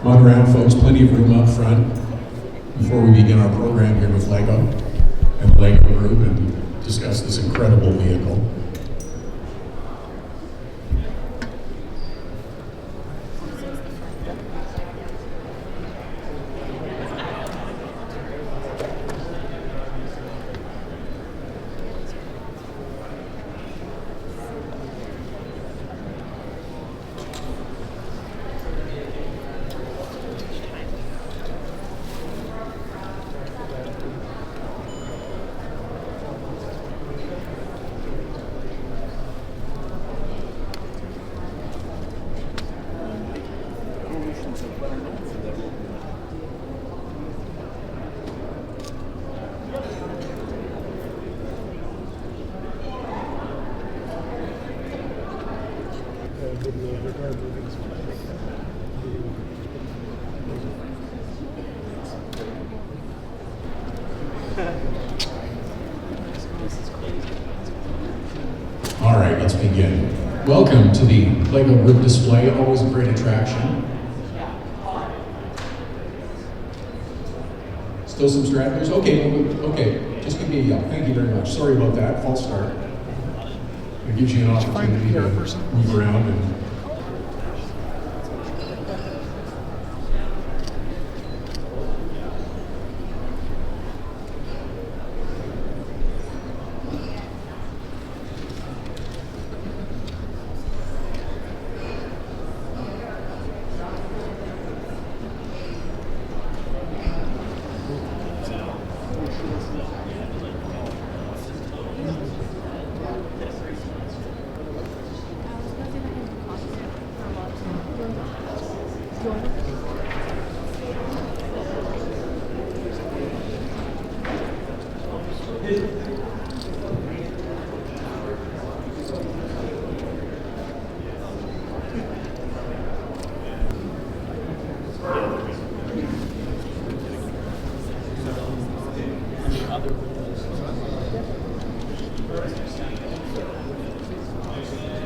Come on around, folks, plenty of room up front before we begin our program here with LEGO and the LEGO Group and discuss this incredible vehicle. All right, let's begin. Welcome to the LEGO Group display, always a great attraction. Still some stragglers? Okay, just give me a yell. Thank you very much. Sorry about that, false start. It gives you an opportunity to move around and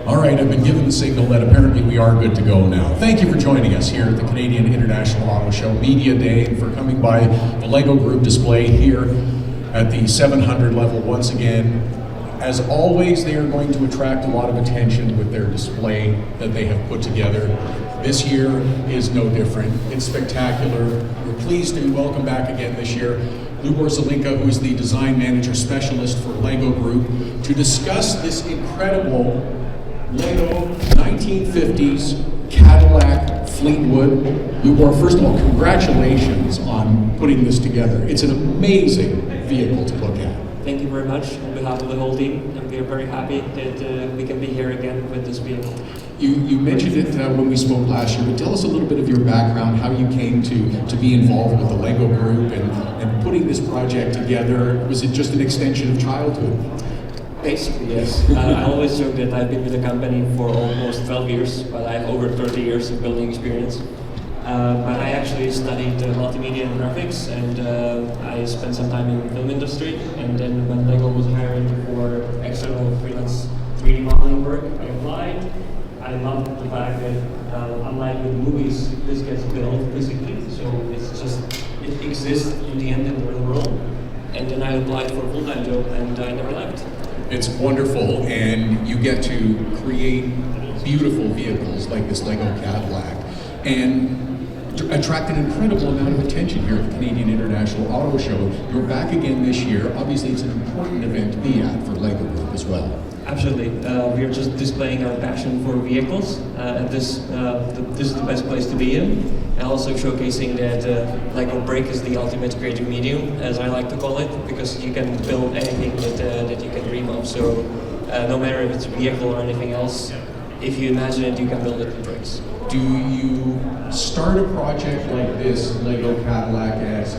all right, I've been given the signal that apparently we are good to go now. Thank you for joining us here at the Canadian International AutoShow Media Day and for coming by the LEGO Group display here at the 700 level once again. As always, they are going to attract a lot of attention with their display that they have put together. This year is no different. It's spectacular. We're pleased to welcome back again this year Lubor Zelinka, who is the Design Manager Specialist for LEGO Group, to discuss this incredible LEGO 1950s Cadillac Fleetwood. Lubor, first of all, congratulations on putting this together. It's an amazing vehicle to look at. Thank you very much on behalf of the whole team, and we are very happy that we can be here again with this vehicle. You mentioned it when we spoke last year, but tell us a little bit of your background, how you came to be involved with the LEGO Group and putting this project together. Was it just an extension of childhood? Basically, yes. I always joke that I've been with the company for almost 12 years, but I have over 30 years of building experience. But I actually studied multimedia and graphics, and I spent some time in the film industry. And then when LEGO was hiring for external freelance 3D modeling work, I applied. I loved the fact that, unlike with movies, this gets built physically, so it exists in the end in the real world. And then I applied for a full-time job, and I never left. It's wonderful, and you get to create beautiful vehicles like this LEGO Cadillac, and attract an incredible amount of attention here at the Canadian International Auto Show. You're back again this year. Obviously, it's an important event to be at for LEGO Group as well. Absolutely. We are just displaying our passion for vehicles, and this is the best place to be in. And also showcasing that LEGO Brick is the ultimate creative medium, as I like to call it, because you can build anything that you can dream of. So no matter if it's a vehicle or anything else, if you imagine it, you can build it with bricks. Do you start a project like this, LEGO Cadillac, as,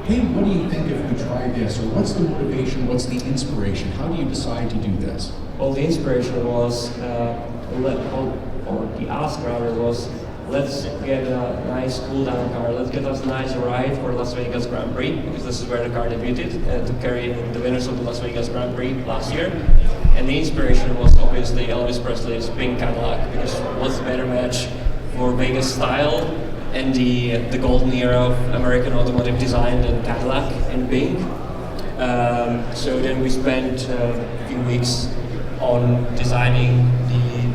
hey, what do you think if we try this? Or what's the motivation, what's the inspiration? How do you decide to do this? Well, the inspiration was, or the ask rather was, let's get a nice cool-down car. Let's get us a nice ride for Las Vegas Grand Prix, because this is where the car debuted, to carry the winners of the Las Vegas Grand Prix last year. And the inspiration was obviously Elvis Presley's pink Cadillac, because what's a better match for Vegas style in the golden era of American automotive design and Cadillac in pink. So then we spent a few weeks on designing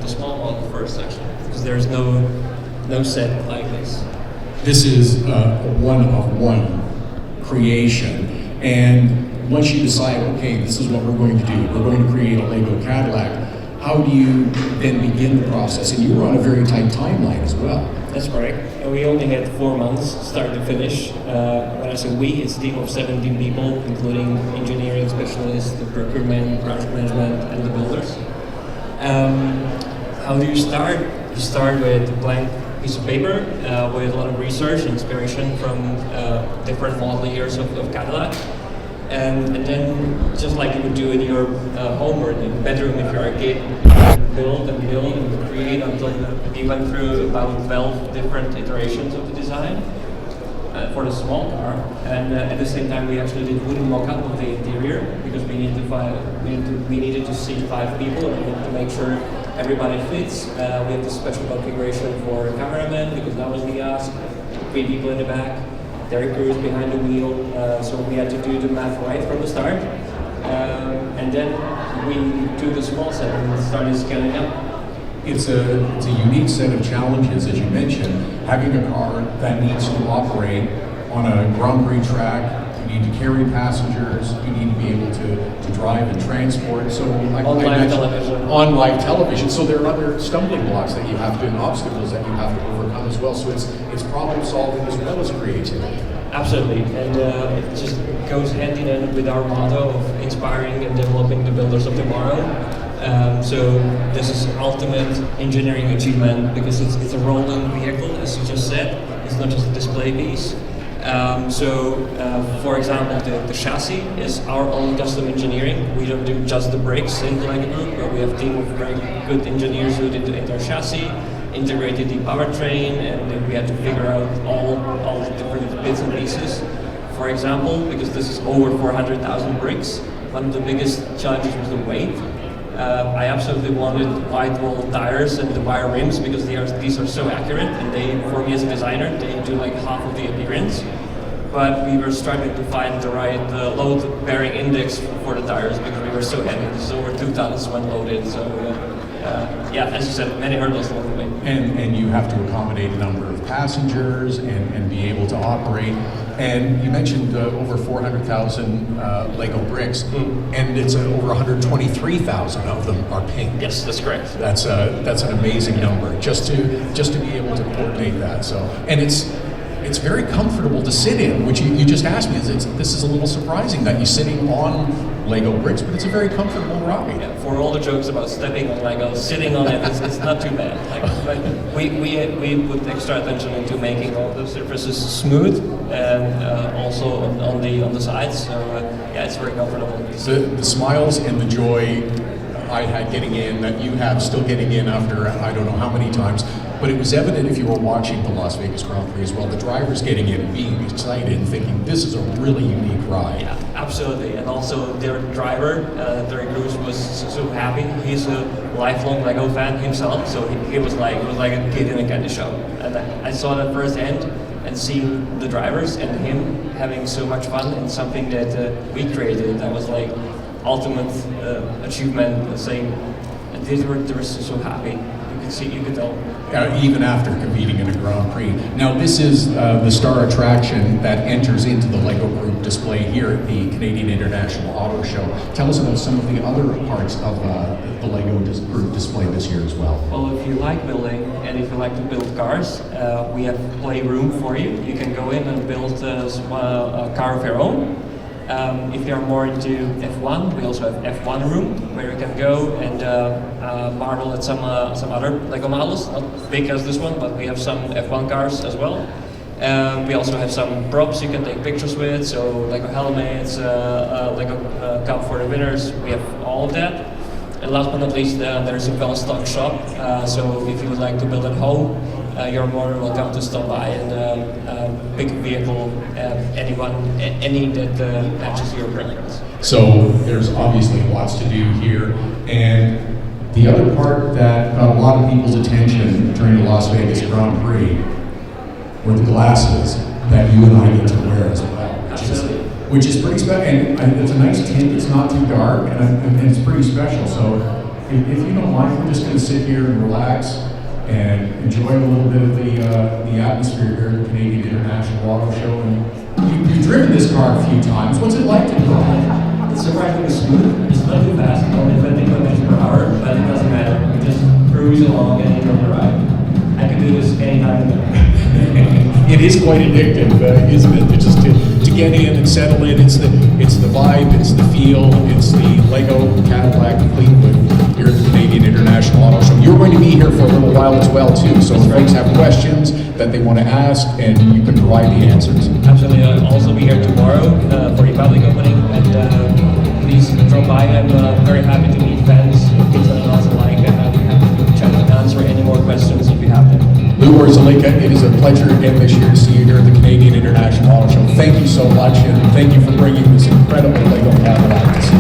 the small model first, actually, because there's no set like this. This is a one-of-one creation, and once you decide, okay, this is what we're going to do, we're going to create a LEGO Cadillac, how do you then begin the process? And you were on a very tight timeline as well. That's correct. We only had 4 months start to finish. When I say we, it's a team of 17 people, including engineering specialists, the procurement, project management, and the builders. How do you start? You start with a blank piece of paper with a lot of research and inspiration from different model years of Cadillac. And then, just like you would do in your home or in your bedroom if you're a kid, build and build and create until we went through about 12 different iterations of the design for the small car. And at the same time, we actually did wooden mock-up of the interior because we needed to see 5 people and we had to make sure everybody fits. We have this special configuration for a cameraman because that was the ask. 3 people in the back. Derek Cruz behind the wheel, so we had to do the math right from the start. And then we do the small set and started scaling up. It's a unique set of challenges, as you mentioned, having a car that needs to operate on a Grand Prix track. You need to carry passengers, you need to be able to drive and transport. So on live television. On live television. So there are other stumbling blocks that you have to, and obstacles that you have to overcome as well. So it's problem solving as well as creativity. Absolutely, and it just goes hand in hand with our motto of inspiring and developing the builders of tomorrow. So this is ultimate engineering achievement because it's a rolling vehicle, as you just said. It's not just a display piece. For example, the chassis is our own custom engineering. We don't do just the brakes in the LEGO Group, but we have a team of very good engineers who did the entire chassis, integrated the powertrain, and then we had to figure out all the different bits and pieces. For example, because this is over 400,000 bricks, one of the biggest challenges was the weight. I absolutely wanted wide wall tires and the wire rims because these are so accurate, and they, for me as a designer, they do like half of the appearance. But we were struggling to find the right load-bearing index for the tires because we were so heavy. This is over 2 tons when loaded. So yeah, as you said, many hurdles along the way. And you have to accommodate a number of passengers and be able to operate. And you mentioned over 400,000 LEGO bricks, and it's over 123,000 of them are pink. Yes, that's correct. That's an amazing number just to be able to coordinate that. So, and it's very comfortable to sit in, which you just asked me. This is a little surprising that you're sitting on LEGO bricks, but it's a very comfortable ride. Yeah, for all the jokes about stepping on LEGO, sitting on it, it's not too bad. But we put extra attention into making all the surfaces smooth and also on the sides. So yeah, it's very comfortable. The smiles and the joy I had getting in, that you have still getting in after I don't know how many times. But it was evident if you were watching the Las Vegas Grand Prix as well, the drivers getting in, being excited and thinking, this is a really unique ride. Yeah, absolutely. And also their driver, Derek Cruz, was so happy. He's a lifelong LEGO fan himself, so he was like a kid in a candy shop. And I saw that firsthand, and seeing the drivers and him having so much fun in something that we created, that was like ultimate achievement, saying, and they were so happy. You could tell. Even after competing in a Grand Prix. Now this is the star attraction that enters into the LEGO Group display here at the Canadian International Auto Show. Tell us about some of the other parts of the LEGO Group display this year as well. Well, if you like building and if you like to build cars, we have playroom for you. You can go in and build a car of your own. If you're more into F1, we also have F1 room where you can go and marvel at some other LEGO models, not big as this one, but we have some F1 cars as well. We also have some props you can take pictures with, so LEGO helmets, LEGO cup for the winners. We have all of that. And last but not least, there's a well-stocked shop. So if you would like to build at home, you're more than welcome to stop by and pick a vehicle, any that matches your preference. So there's obviously lots to do here, and the other part that got a lot of people's attention during the Las Vegas Grand Prix were the glasses that you and I get to wear as well. Absolutely. Which is pretty special, and it's a nice tint, it's not too dark, and it's pretty special. So if you don't mind, we're just going to sit here and relax and enjoy a little bit of the atmosphere here at the Canadian International Auto Show. And you've driven this car a few times. What's it like to drive? It's surprisingly smooth. It's not too fast, only 20 kilometers per hour, but it doesn't matter. You just cruise along and enjoy the ride. I can do this anytime. It is quite addictive, isn't it? Just to get in and settle in. It's the vibe, it's the feel, it's the LEGO Cadillac Fleetwood here at the Canadian International Auto Show. You're going to be here for a little while as well too, so if folks have questions that they want to ask, and you can provide the answers. Absolutely. I'll also be here tomorrow for the public opening, and please drop by. I'm very happy to meet fans, things that I also like, and I'll be happy to try to answer any more questions if you have them. Lubor Zelinka, it is a pleasure again this year to see you here at the Canadian International Auto Show. Thank you so much, and thank you for bringing this incredible LEGO Cadillac to